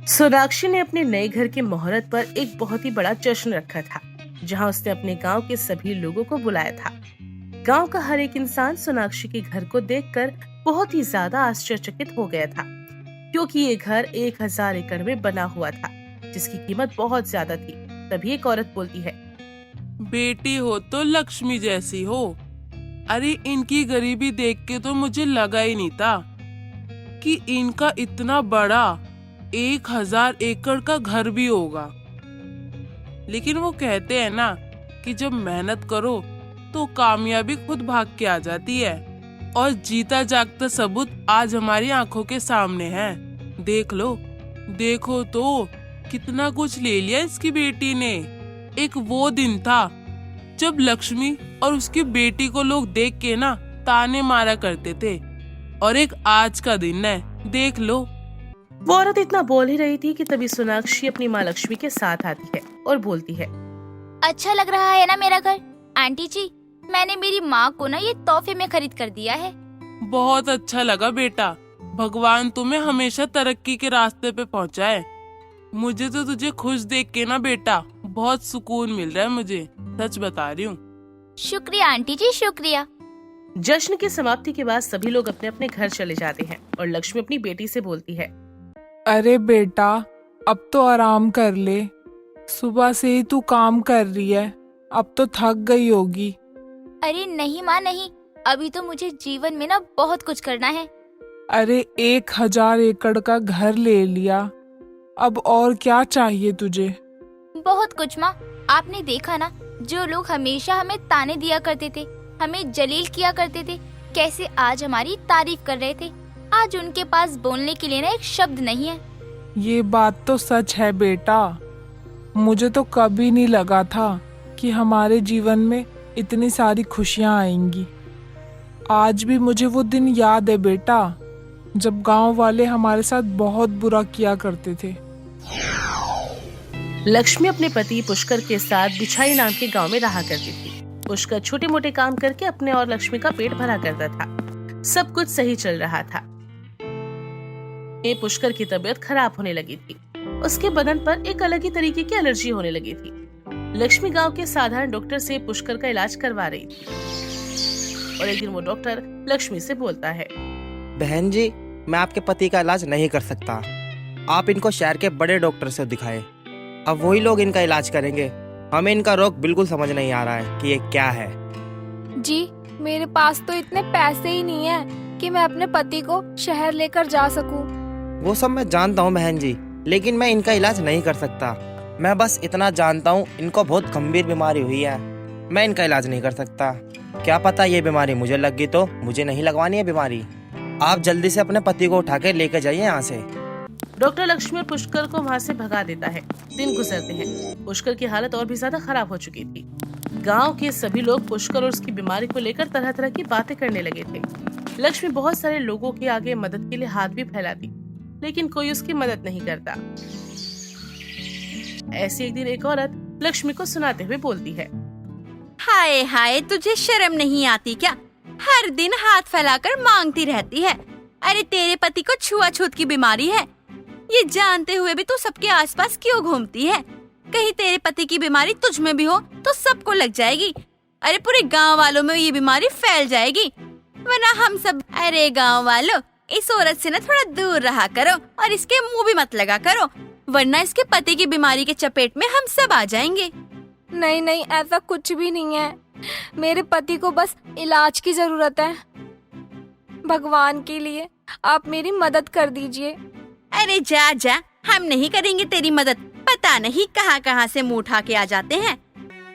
सोनाक्षी ने अपने नए घर के मुहूर्त पर एक बहुत ही बड़ा जश्न रखा था, जहां उसने अपने गांव के सभी लोगों को बुलाया था। गांव का हर एक इंसान सोनाक्षी के घर को देखकर बहुत ही ज्यादा आश्चर्यचकित हो गया था, क्योंकि ये घर 1000 एकड़ में बना हुआ था, जिसकी कीमत बहुत ज्यादा थी। तभी एक औरत बोलती है, बेटी हो तो लक्ष्मी जैसी हो। अरे इनकी गरीबी देख के तो मुझे लगा ही नहीं था कि इनका इतना बड़ा 1000 एकड़ का घर भी होगा। लेकिन वो कहते हैं ना कि जब मेहनत करो तो कामयाबी खुद भाग के आ जाती है, और जीता जागता सबूत आज हमारी आंखों के सामने है। देख लो, देखो तो कितना कुछ ले लिया इसकी बेटी ने। एक वो दिन था जब लक्ष्मी और उसकी बेटी को लोग देख के ना ताने मारा करते थे, और एक आज का दिन है, देख लो। वो औरत इतना बोल ही रही थी कि तभी सोनाक्षी अपनी माँ लक्ष्मी के साथ आती है और बोलती है, अच्छा लग रहा है ना मेरा घर? आंटी जी, मैंने मेरी माँ को ना ये तोहफे में खरीद कर दिया है। बहुत अच्छा लगा बेटा, भगवान तुम्हें हमेशा तरक्की के रास्ते पे पहुँचाए। मुझे तो तुझे खुश देख के ना बेटा बहुत सुकून मिल रहा है, मुझे सच बता रही हूँ। शुक्रिया आंटी जी, शुक्रिया। जश्न की समाप्ति के बाद सभी लोग अपने अपने घर चले जाते हैं और लक्ष्मी अपनी बेटी से बोलती है, अरे बेटा, अब तो आराम कर ले। सुबह से ही तू काम कर रही है, अब तो थक गई होगी। अरे नहीं माँ नहीं, अभी तो मुझे जीवन में ना बहुत कुछ करना है। अरे 1000 एकड़ का घर ले लिया, अब और क्या चाहिए तुझे? बहुत कुछ माँ। आपने देखा ना, जो लोग हमेशा हमें ताने दिया करते थे, हमें जलील किया करते थे, कैसे आज हमारी तारीफ कर रहे थे। आज उनके पास बोलने के लिए ना एक शब्द नहीं है। ये बात तो सच है बेटा। मुझे तो कभी नहीं लगा था कि हमारे जीवन में इतनी सारी खुशियाँ आएंगी। आज भी मुझे वो दिन याद है बेटा, जब गांव वाले हमारे साथ बहुत बुरा किया करते थे। लक्ष्मी अपने पति पुष्कर के साथ बिछाई नाम के गांव में रहा करती थी। पुष्कर छोटे मोटे काम करके अपने और लक्ष्मी का पेट भरा करता था। सब कुछ सही चल रहा था। पुष्कर की तबीयत खराब होने लगी थी। उसके बदन पर एक अलग ही तरीके की एलर्जी होने लगी थी। लक्ष्मी गांव के साधारण डॉक्टर से पुष्कर का इलाज करवा रही थी, और एक दिन वो डॉक्टर लक्ष्मी से बोलता है, बहन जी, मैं आपके पति का इलाज नहीं कर सकता। आप इनको शहर के बड़े डॉक्टर से दिखाएं। अब वही लोग इनका इलाज करेंगे। हमें इनका रोग बिल्कुल समझ नहीं आ रहा है कि ये क्या है। जी, मेरे पास तो इतने पैसे ही नहीं है कि मैं अपने पति को शहर लेकर जा सकूं। वो सब मैं जानता हूँ बहन जी, लेकिन मैं इनका इलाज नहीं कर सकता। मैं बस इतना जानता हूँ, इनको बहुत गंभीर बीमारी हुई है। मैं इनका इलाज नहीं कर सकता। क्या पता ये बीमारी मुझे लग गई तो मुझे नहीं लगवानी है बीमारी। आप जल्दी से अपने पति को उठा के लेके जाइए यहाँ से। डॉक्टर लक्ष्मी और पुष्कर को वहाँ से भगा देता है। दिन गुजरते हैं। पुष्कर की हालत और भी ज्यादा खराब हो चुकी थी। गांव के सभी लोग पुष्कर और उसकी बीमारी को लेकर तरह तरह की बातें करने लगे थे। लक्ष्मी बहुत सारे लोगों के आगे मदद के लिए हाथ भी फैलाती, लेकिन कोई उसकी मदद नहीं करता। ऐसी एक दिन एक औरत लक्ष्मी को सुनाते हुए बोलती है, हाय हाय, तुझे शर्म नहीं आती क्या? हर दिन हाथ फैलाकर मांगती रहती है। अरे तेरे पति को छुआछूत की बीमारी है, ये जानते हुए भी तू सबके आसपास क्यों घूमती है? कहीं तेरे पति की बीमारी तुझ में भी हो तो सबको लग जाएगी। अरे पूरे गांव वालों में ये बीमारी फैल जाएगी, वरना हम सब। अरे गांव वालों, इस औरत से ना थोड़ा दूर रहा करो और इसके मुंह भी मत लगा करो, वरना इसके पति की बीमारी के चपेट में हम सब आ जाएंगे। नहीं नहीं, ऐसा कुछ भी नहीं है। मेरे पति को बस इलाज की जरूरत है। भगवान के लिए आप मेरी मदद कर दीजिए। अरे जा जा, हम नहीं करेंगे तेरी मदद। पता नहीं कहाँ कहाँ से मुंह उठा के आ जाते हैं।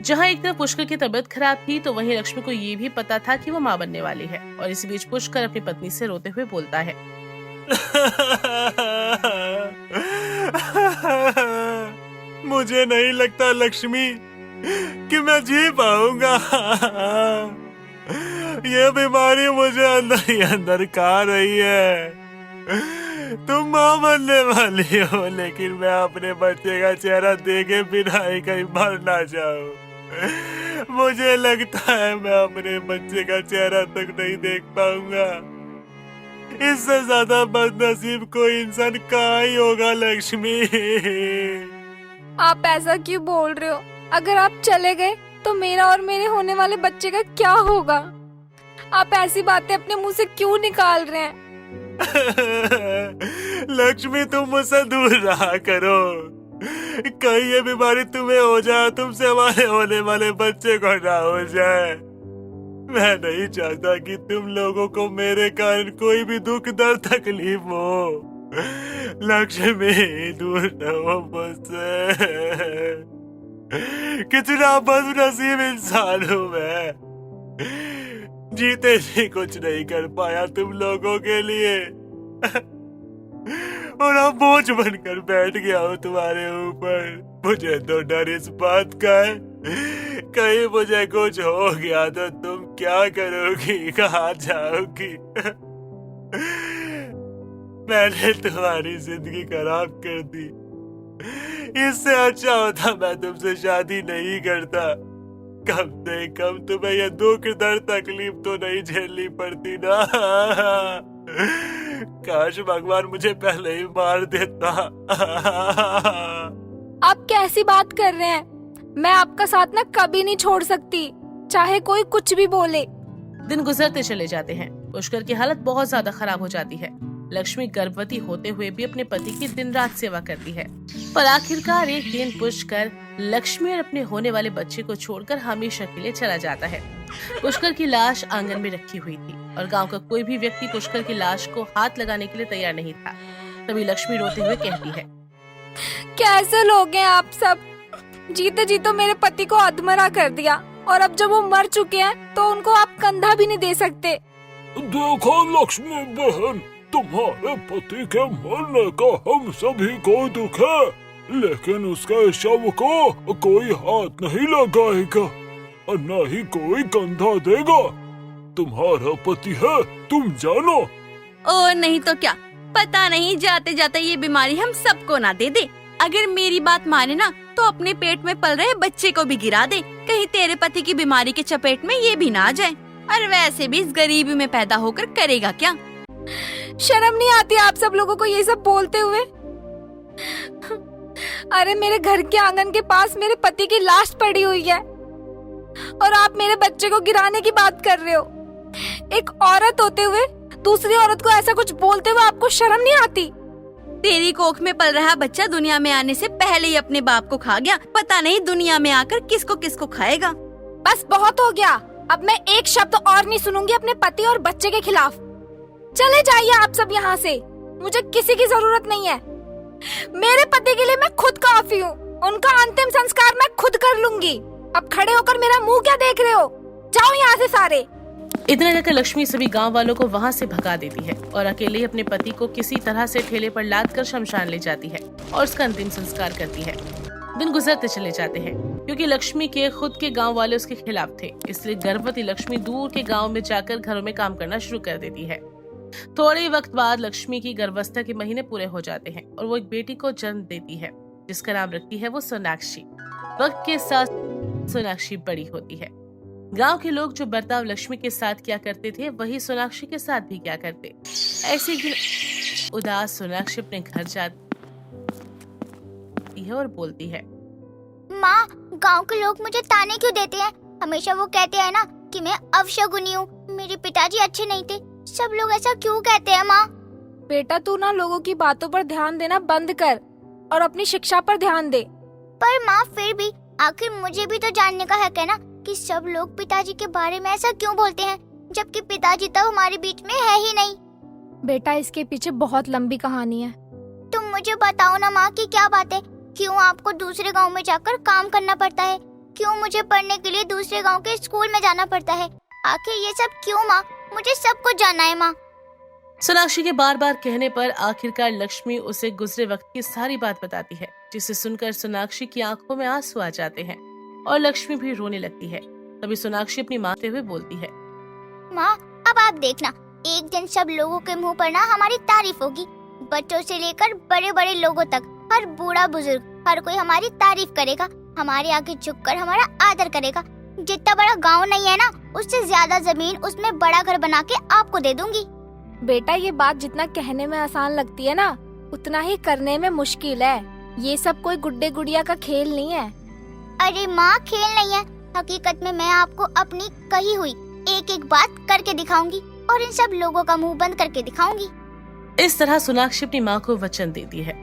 जहाँ एक तरफ पुष्कर की तबीयत खराब थी, तो वहीं लक्ष्मी को ये भी पता था कि वो माँ बनने वाली है। और इसी बीच पुष्कर अपनी पत्नी से रोते हुए बोलता है, मुझे नहीं लगता लक्ष्मी कि मैं जी पाऊंगा। ये बीमारी मुझे अंदर ही अंदर खा रही है। तुम माँ बनने वाली हो, लेकिन मैं अपने बच्चे का चेहरा देखे बिना ही कहीं मर ना जाऊं। मुझे लगता है मैं अपने बच्चे का चेहरा तक नहीं देख पाऊंगा। इससे ज्यादा बदनसीब कोई इंसान कहाँ ही होगा लक्ष्मी। आप ऐसा क्यों बोल रहे हो? अगर आप चले गए तो मेरा और मेरे होने वाले बच्चे का क्या होगा? आप ऐसी बातें अपने मुंह से क्यों निकाल रहे हैं? लक्ष्मी तुम मुझसे दूर रहा करो, कहीं ये बीमारी तुम्हें हो जाए, तुमसे हमारे होने वाले बच्चे को ना हो जाए। मैं नहीं चाहता कि तुम लोगों को मेरे कारण कोई भी दुख दर्द तकलीफ हो। लक्ष्मी दूर रहो मुझसे। कितना बदनसीब इंसान हूँ मैं, जीते जी कुछ नहीं कर पाया तुम लोगों के लिए और अब बोझ बनकर बैठ गया हूँ तुम्हारे ऊपर। मुझे तो डर इस बात का है, कहीं मुझे कुछ हो गया तो तुम क्या करोगी, कहाँ जाओगी? मैंने तुम्हारी जिंदगी खराब कर दी, इससे अच्छा होता मैं तुमसे शादी नहीं करता। कम से कम तुम्हें यह दुख दर्द तकलीफ तो नहीं झेलनी पड़ती ना। काश भगवान मुझे पहले ही मार देता। आप कैसी बात कर रहे हैं? मैं आपका साथ ना कभी नहीं छोड़ सकती, चाहे कोई कुछ भी बोले। दिन गुजरते चले जाते हैं। पुष्कर की हालत बहुत ज्यादा खराब हो जाती है। लक्ष्मी गर्भवती होते हुए भी अपने पति की दिन रात सेवा करती है, पर आखिरकार एक दिन पुष्कर लक्ष्मी और अपने होने वाले बच्चे को छोड़कर हमेशा के लिए चला जाता है। पुष्कर की लाश आंगन में रखी हुई थी और गांव का कोई भी व्यक्ति पुष्कर की लाश को हाथ लगाने के लिए तैयार नहीं था। तभी लक्ष्मी रोते हुए कहती है, कैसे लोग हैं आप सब? जीते जी तो मेरे पति को अधमरा कर दिया और अब जब वो मर चुके हैं तो उनको आप कंधा भी नहीं दे सकते। देखो लक्ष्मी बहन, तुम्हारे पति के मरने का हम सभी को दुख है, लेकिन उसके शव को कोई हाथ नहीं लगाएगा और न ही कोई कंधा देगा। तुम्हारा पति है, तुम जानो। और नहीं तो क्या, पता नहीं जाते जाते ये बीमारी हम सबको ना दे दे। अगर मेरी बात माने ना तो अपने पेट में पल रहे बच्चे को भी गिरा दे, कहीं तेरे पति की बीमारी के चपेट में ये भी ना आ जाए। और वैसे भी इस गरीबी में पैदा होकर करेगा क्या? शर्म नहीं आती आप सब लोगों को ये सब बोलते हुए? अरे मेरे घर के आंगन के पास मेरे पति की लाश पड़ी हुई है और आप मेरे बच्चे को गिराने की बात कर रहे हो। एक औरत होते हुए दूसरी औरत को ऐसा कुछ बोलते हुए आपको शर्म नहीं आती? तेरी कोख में पल रहा बच्चा दुनिया में आने से पहले ही अपने बाप को खा गया, पता नहीं दुनिया में आकर किसको किसको खाएगा। बस बहुत हो गया, अब मैं एक शब्द और नहीं सुनूंगी अपने पति और बच्चे के खिलाफ। चले जाइए आप सब यहाँ से, मुझे किसी की जरूरत नहीं है। मेरे पति के लिए मैं खुद काफी हूँ, उनका अंतिम संस्कार मैं खुद कर लूंगी। अब खड़े होकर मेरा मुंह क्या देख रहे हो? जाओ यहाँ से सारे। इतना कहकर लक्ष्मी सभी गांव वालों को वहां से भगा देती है और अकेले ही अपने पति को किसी तरह से ठेले पर लादकर शमशान ले जाती है और उसका अंतिम संस्कार करती है। दिन गुजरते चले जाते हैं। क्योंकि लक्ष्मी के खुद के गांव वाले उसके खिलाफ थे, इसलिए गर्भवती लक्ष्मी दूर के गांव में जाकर घरों में काम करना शुरू कर देती है। थोड़े वक्त बाद लक्ष्मी की गर्भावस्था के महीने पूरे हो जाते हैं और वो एक बेटी को जन्म देती है, जिसका नाम रखती है वो सोनाक्षी। वक्त के साथ सोनाक्षी बड़ी होती है। गांव के लोग जो बर्ताव लक्ष्मी के साथ किया करते थे, वही सोनाक्षी के साथ भी किया करते। ऐसे ही उदास सोनाक्षी अपने घर जाती है और बोलती है, माँ, गांव के लोग मुझे ताने क्यों देते हैं? हमेशा वो कहते हैं ना कि मैं अवशगुनी हूँ, मेरे पिताजी अच्छे नहीं थे। सब लोग ऐसा क्यों कहते हैं माँ? बेटा तू ना लोगों की बातों पर ध्यान देना बंद कर और अपनी शिक्षा पर ध्यान दे। पर माँ, फिर भी आखिर मुझे भी तो जानने का हक है ना कि सब लोग पिताजी के बारे में ऐसा क्यों बोलते हैं, जबकि पिताजी तो हमारे बीच में है ही नहीं। बेटा इसके पीछे बहुत लंबी कहानी है। तुम मुझे बताओ ना माँ की क्या बात है? क्यों आपको दूसरे गांव में जाकर काम करना पड़ता है? क्यों मुझे पढ़ने के लिए दूसरे गांव के स्कूल में जाना पड़ता है? आखिर ये सब क्यों माँ? मुझे सब कुछ जानना है माँ। सोनाक्षी के बार बार कहने पर आखिरकार लक्ष्मी उसे गुजरे वक्त की सारी बात बताती है, जिसे सुनकर सोनाक्षी की आंखों में आंसू आ जाते हैं और लक्ष्मी भी रोने लगती है। तभी सोनाक्षी अपनी माँ से हुए बोलती है, माँ, अब आप देखना, एक दिन सब लोगों के मुंह पर ना हमारी तारीफ होगी। बच्चों से लेकर बड़े बड़े लोगों तक, हर बूढ़ा बुजुर्ग, हर कोई हमारी तारीफ करेगा, हमारे आगे झुककर हमारा आदर करेगा। जितना बड़ा गांव नहीं है ना, उससे ज्यादा जमीन, उसमें बड़ा घर बना के आपको दे दूंगी। बेटा ये बात जितना कहने में आसान लगती है ना, उतना ही करने में मुश्किल है। ये सब कोई गुड्डे गुड़िया का खेल नहीं है। अरे माँ, खेल नहीं है, हकीकत में मैं आपको अपनी कही हुई एक एक बात करके दिखाऊंगी और इन सब लोगों का मुंह बंद करके दिखाऊंगी। इस तरह सोनाक्षी अपनी माँ को वचन देती है।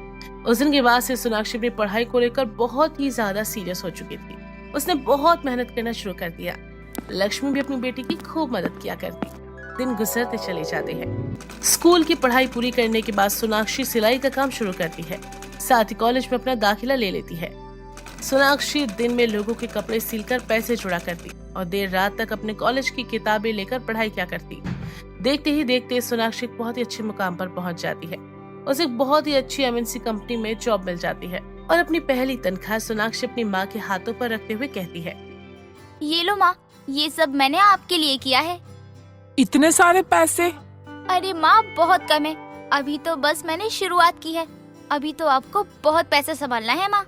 उस दिन के बाद से सोनाक्षी अपनी पढ़ाई को लेकर बहुत ही ज्यादा सीरियस हो चुकी थी। उसने बहुत मेहनत करना शुरू कर दिया। लक्ष्मी भी अपनी बेटी की खूब मदद किया करती। दिन गुजरते चले जाते हैं। स्कूल की पढ़ाई पूरी करने के बाद सोनाक्षी सिलाई का काम शुरू करती है, साथ ही कॉलेज में अपना दाखिला ले लेती है। सोनाक्षी दिन में लोगों के कपड़े सिलकर पैसे जुड़ा करती और देर रात तक अपने कॉलेज की किताबें लेकर पढ़ाई किया करती। देखते ही देखते सोनाक्षी एक बहुत ही अच्छे मुकाम पर पहुंच जाती है। उसे एक बहुत ही अच्छी एमएनसी कंपनी में जॉब मिल जाती है और अपनी पहली तनख्वाह सोनाक्षी अपनी माँ के हाथों पर रखते हुए कहती है, ये लो माँ, ये सब मैंने आपके लिए किया है। इतने सारे पैसे? अरे माँ, बहुत कम है, अभी तो बस मैंने शुरुआत की है, अभी तो आपको बहुत पैसे संभालना है माँ।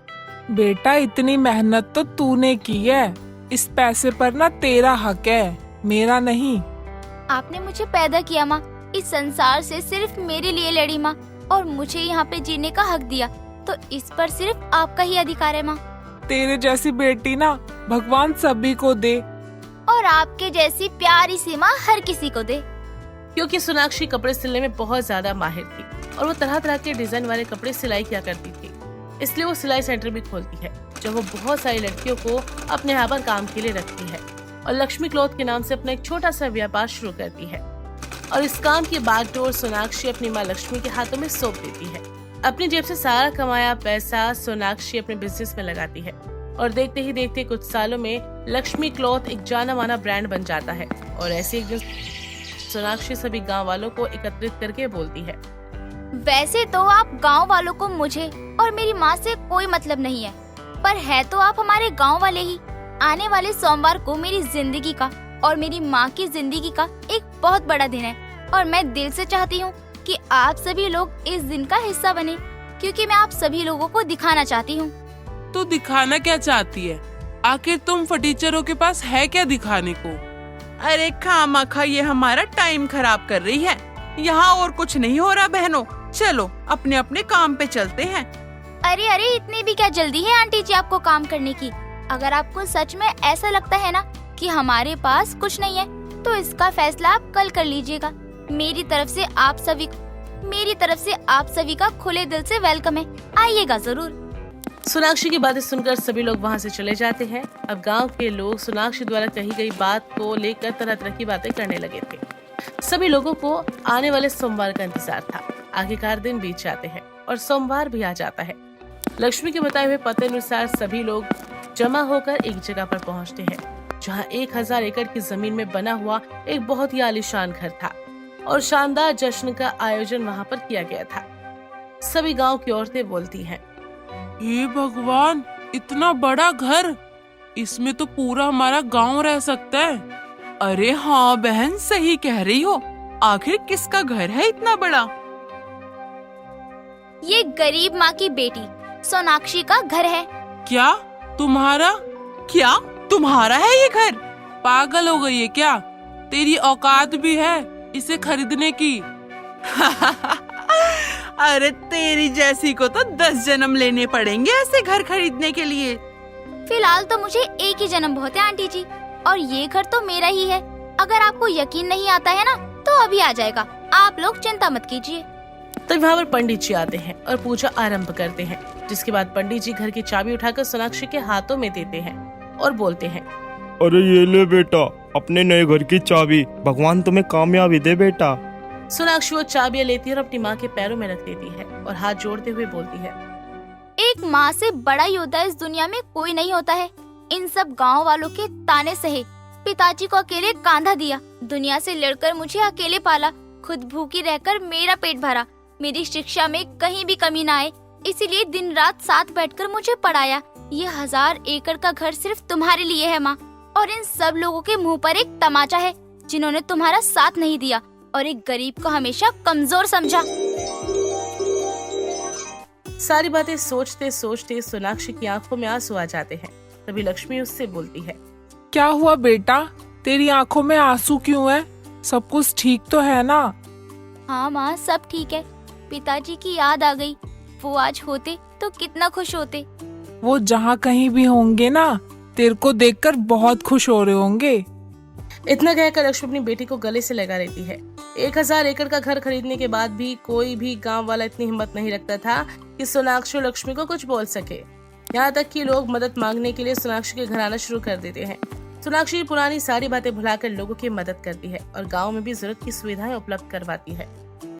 बेटा इतनी मेहनत तो तूने की है, इस पैसे पर ना तेरा हक है, मेरा नहीं। आपने मुझे पैदा किया माँ, इस संसार से सिर्फ मेरे लिए लड़ी माँ, और मुझे यहाँ पे जीने का हक दिया, तो इस पर सिर्फ आपका ही अधिकार है माँ। तेरे जैसी बेटी ना भगवान सभी को दे, और आपके जैसी प्यारी सी माँ हर किसी को दे। क्योंकि सोनाक्षी कपड़े सिलने में बहुत ज्यादा माहिर थी और वो तरह तरह के डिजाइन वाले कपड़े सिलाई किया करती थी, इसलिए वो सिलाई सेंटर भी खोलती है, जब वो बहुत सारी लड़कियों को अपने यहाँ पर काम के लिए रखती है और लक्ष्मी क्लॉथ के नाम से अपना एक छोटा सा व्यापार शुरू करती है। और इस काम की बागडोर सोनाक्षी अपनी माँ लक्ष्मी के हाथों में सौंप देती है। अपनी जेब से सारा कमाया पैसा सोनाक्षी अपने बिजनेस में लगाती है और देखते ही देखते कुछ सालों में लक्ष्मी क्लॉथ एक जाना माना ब्रांड बन जाता है। और ऐसे एक दिन सोनाक्षी सभी गांव वालों को एकत्रित करके बोलती है, वैसे तो आप गांव वालों को मुझे और मेरी माँ से कोई मतलब नहीं है, पर है तो आप हमारे गांव वाले ही। आने वाले सोमवार को मेरी जिंदगी का और मेरी माँ की जिंदगी का एक बहुत बड़ा दिन है और मैं दिल से चाहती हूँ कि आप सभी लोग इस दिन का हिस्सा बने, क्योंकि मैं आप सभी लोगों को दिखाना चाहती हूँ। तो दिखाना क्या चाहती है? आखिर तुम फटीचरों के पास है क्या दिखाने को? अरे खामखा ये हमारा टाइम खराब कर रही है। यहाँ और कुछ नहीं हो रहा बहनों, चलो अपने अपने काम पे चलते हैं। अरे अरे, इतनी भी क्या जल्दी है आंटी जी आपको काम करने की? अगर आपको सच में ऐसा लगता है ना कि हमारे पास कुछ नहीं है, तो इसका फैसला आप कल कर लीजिएगा। मेरी तरफ से आप सभी का खुले दिल से वेलकम है, आइएगा जरूर। सोनाक्षी की बातें सुनकर सभी लोग वहां से चले जाते हैं। अब गांव के लोग सोनाक्षी द्वारा कही गई बात को लेकर तरह तरह की बातें करने लगे थे। सभी लोगों को आने वाले सोमवार का इंतजार था। आखिरकार दिन बीत जाते हैं और सोमवार भी आ जाता है। लक्ष्मी के बताए हुए पते अनुसार सभी लोग जमा होकर एक जगह पर पहुंचते हैं, जहां 1000 एकड़ की जमीन में बना हुआ एक बहुत ही आलीशान घर था और शानदार जश्न का आयोजन वहां पर किया गया था। सभी गांव की औरतें बोलती हैं, हे भगवान, इतना बड़ा घर, इसमें तो पूरा हमारा गांव रह सकता है। अरे हाँ बहन, सही कह रही हो। आखिर किसका घर है इतना बड़ा? ये गरीब माँ की बेटी सोनाक्षी का घर है। क्या तुम्हारा? क्या तुम्हारा है ये घर? पागल हो गई है क्या? तेरी औकात भी है इसे खरीदने की? अरे तेरी जैसी को तो 10 जन्म लेने पड़ेंगे ऐसे घर खरीदने के लिए। फिलहाल तो मुझे एक ही जन्म बहुत है आंटी जी, और ये घर तो मेरा ही है। अगर आपको यकीन नहीं आता है ना, तो अभी आ जाएगा, आप लोग चिंता मत कीजिए। तब वहाँ पर पंडित जी आते हैं और पूजा आरंभ करते हैं, जिसके बाद पंडित जी घर की चाबी उठाकर सोनाक्षी के हाथों में देते हैं और बोलते हैं, अरे ये ले बेटा, अपने नए घर की चाबी, भगवान तुम्हें कामयाबी दे बेटा। सोनाक्षी वो चाबियां लेती है और अपनी माँ के पैरों में रख देती है और हाथ जोड़ते हुए बोलती है, एक माँ से बड़ा योद्धा इस दुनिया में कोई नहीं होता है। इन सब गांव वालों के ताने सहे, पिताजी को अकेले कांधा दिया, दुनिया से लड़कर मुझे अकेले पाला, खुद भूखी रहकर मेरा पेट भरा, मेरी शिक्षा में कहीं भी कमी ना आए, इसीलिए दिन रात साथ बैठकर मुझे पढ़ाया। ये 1000 एकड़ का घर सिर्फ तुम्हारे लिए है माँ, और इन सब लोगों के मुंह पर एक तमाचा है जिन्होंने तुम्हारा साथ नहीं दिया और एक गरीब को हमेशा कमजोर समझा। सारी बातें सोचते सोचते सोनाक्षी की आंखों में आंसू आ जाते हैं। तभी लक्ष्मी उससे बोलती है, क्या हुआ बेटा, तेरी आंखों में आंसू क्यों है? सब कुछ ठीक तो है ना? हाँ माँ, सब ठीक है। पिताजी की याद आ गई। वो आज होते तो कितना खुश होते। वो जहाँ कहीं भी होंगे ना, तेरे को देखकर बहुत खुश हो रहे होंगे। इतना कहकर लक्ष्मी अपनी बेटी को गले से लगा लेती है। 1000 एकड़ का घर खरीदने के बाद भी कोई भी गांव वाला इतनी हिम्मत नहीं रखता था कि सोनाक्षी और लक्ष्मी को कुछ बोल सके। यहाँ तक कि लोग मदद मांगने के लिए सोनाक्षी के घर आना शुरू कर देते हैं। सोनाक्षी पुरानी सारी बातें भुलाकर लोगों की मदद करती है और गांव में भी जरूरत की सुविधाएं उपलब्ध करवाती है।